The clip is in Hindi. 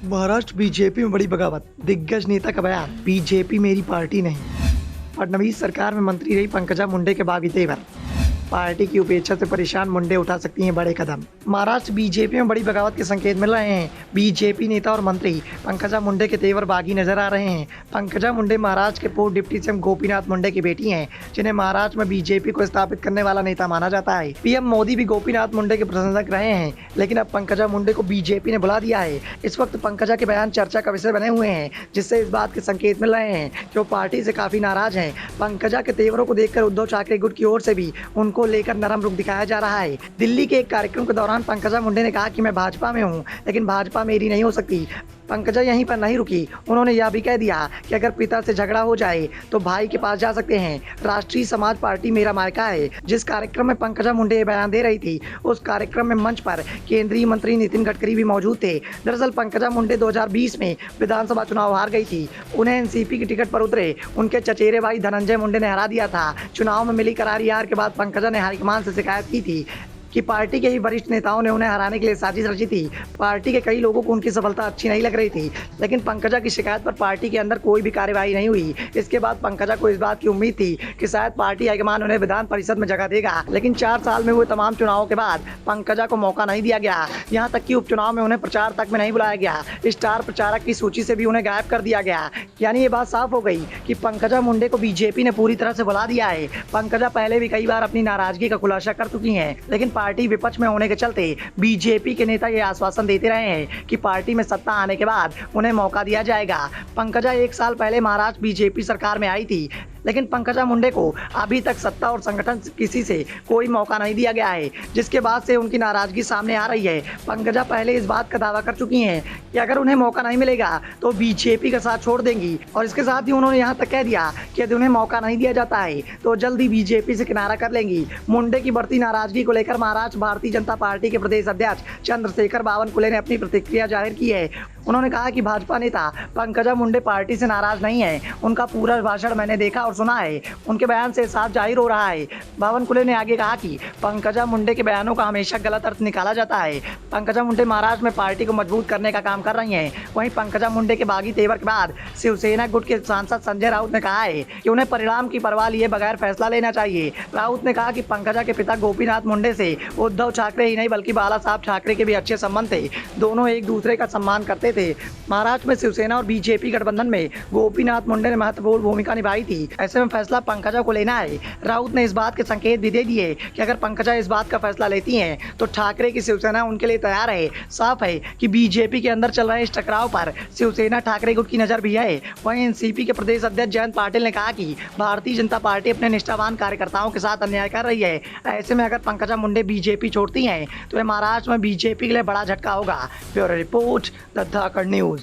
महाराष्ट्र बीजेपी में बड़ी बगावत, दिग्गज नेता का बयान, बीजेपी मेरी पार्टी नहीं। फडणवीस सरकार में मंत्री रही पंकजा मुंडे के बागी तेवर, पार्टी की उपेक्षा से परेशान मुंडे उठा सकती हैं बड़े कदम। महाराष्ट्र बीजेपी में बड़ी बगावत के संकेत मिल रहे हैं। बीजेपी नेता और मंत्री पंकजा मुंडे के तेवर बागी नजर आ रहे हैं। पंकजा मुंडे महाराष्ट्र के पूर्व डिप्टी सीएम गोपीनाथ मुंडे की बेटी हैं, जिन्हें महाराष्ट्र में बीजेपी को स्थापित करने वाला नेता माना जाता है। पीएम मोदी भी गोपीनाथ मुंडे के प्रशंसक रहे हैं, लेकिन अब पंकजा मुंडे को बीजेपी ने बुला दिया है। इस वक्त पंकजा के बयान चर्चा का विषय बने हुए हैं, जिससे इस बात के संकेत मिल रहे हैं कि वो पार्टी से काफी नाराज हैं। पंकजा के तेवरों को देखकर उद्धव ठाकरे गुट की ओर से भी उनको लेकर नरम रुख दिखाया जा रहा है। दिल्ली के एक कार्यक्रम के दौरान पंकजा मुंडे ने कहा कि मैं भाजपा में हूं, लेकिन भाजपा मेरी नहीं हो सकती। पंकजा यहीं पर नहीं रुकी, उन्होंने यह भी कह दिया कि अगर पिता से झगड़ा हो जाए तो भाई के पास जा सकते हैं। राष्ट्रीय समाज पार्टी मेरा मायका है। जिस कार्यक्रम में पंकजा मुंडे बयान दे रही थी, उस कार्यक्रम में मंच पर केंद्रीय मंत्री नितिन गडकरी भी मौजूद थे। दरअसल पंकजा मुंडे 2020 में विधानसभा चुनाव हार गई थी। उन्हें एनसीपी की टिकट पर उतरे उनके चचेरे भाई धनंजय मुंडे ने हरा दिया था। चुनाव में मिली करारी हार के बाद पंकजा ने हाईकमान से शिकायत की थी कि पार्टी के ही वरिष्ठ नेताओं ने उन्हें हराने के लिए साजिश रची थी। पार्टी के कई लोगों को उनकी सफलता अच्छी नहीं लग रही थी, लेकिन पंकजा की शिकायत पर पार्टी के अंदर कोई भी कार्यवाही नहीं हुई। इसके बाद पंकजा को इस बात की उम्मीद थी कि शायद पार्टी हाईकमान उन्हें विधान परिषद में जगह देगा, लेकिन 4 साल में हुए तमाम चुनावों के बाद पंकजा को मौका नहीं दिया गया। यहाँ तक कि उपचुनाव में उन्हें प्रचार तक में नहीं बुलाया गया। स्टार प्रचारक की सूची से भी उन्हें गायब कर दिया गया। यानी ये बात साफ हो गई कि पंकजा मुंडे को बीजेपी ने पूरी तरह से बुला दिया है। पंकजा पहले भी कई बार अपनी नाराजगी का खुलासा कर चुकी हैं, लेकिन पार्टी विपक्ष में होने के चलते बीजेपी के नेता ये आश्वासन देते रहे हैं कि पार्टी में सत्ता आने के बाद उन्हें मौका दिया जाएगा। पंकजा 1 साल पहले महाराष्ट्र बीजेपी सरकार में आई थी, लेकिन पंकजा मुंडे को अभी तक सत्ता और संगठन किसी से कोई मौका नहीं दिया गया है, जिसके बाद से उनकी नाराजगी सामने आ रही है। पंकजा पहले इस बात का दावा कर चुकी हैं कि अगर उन्हें मौका नहीं मिलेगा तो बीजेपी का साथ छोड़ देंगी, और इसके साथ ही उन्होंने यहाँ तक कह दिया कि यदि उन्हें मौका नहीं दिया जाता है तो जल्दी बीजेपी से किनारा कर लेंगी। मुंडे की बढ़ती नाराजगी को लेकर महाराष्ट्र भारतीय जनता पार्टी के प्रदेश अध्यक्ष चंद्रशेखर बावनकुले ने अपनी प्रतिक्रिया जाहिर की है। उन्होंने कहा कि भाजपा नेता पंकजा मुंडे पार्टी से नाराज नहीं है। उनका पूरा भाषण मैंने देखा और सुना है, उनके बयान से साफ जाहिर हो रहा है। बावनकुले ने आगे कहा कि पंकजा मुंडे के बयानों का हमेशा गलत अर्थ निकाला जाता है। पंकजा मुंडे महाराष्ट्र में पार्टी को मजबूत करने का काम कर रही हैं। वहीं पंकजा मुंडे के बागी तेवर के बाद शिवसेना गुट के सांसद संजय राउत ने कहा है कि उन्हें परिणाम की परवाह लिए बगैर फैसला लेना चाहिए। राउत ने कहा कि पंकजा के पिता गोपीनाथ मुंडे से उद्धव ठाकरे ही नहीं बल्कि बाला साहब ठाकरे के भी अच्छे संबंध थे। दोनों एक दूसरे का सम्मान करते थे। महाराष्ट्र में शिवसेना और बीजेपी गठबंधन में गोपीनाथ मुंडे ने महत्वपूर्ण भूमिका निभाई थी। ऐसे में फैसला पंकजा को लेना है। राउत ने इस बात के संकेत भी दे दिए कि अगर पंकजा इस बात का फैसला लेती हैं तो ठाकरे की शिवसेना उनके लिए तैयार है। साफ है कि बीजेपी के अंदर चल रहे इस टकराव पर शिवसेना ठाकरे गुट की नजर भी है। वहीं एनसीपी के प्रदेश अध्यक्ष जयंत पाटिल ने कहा कि भारतीय जनता पार्टी अपने निष्ठावान कार्यकर्ताओं के साथ अन्याय कर रही है। ऐसे में अगर पंकजा मुंडे बीजेपी छोड़ती हैं तो यह महाराष्ट्र में बीजेपी के लिए बड़ा झटका होगा। Bureau report, the Dhakad news.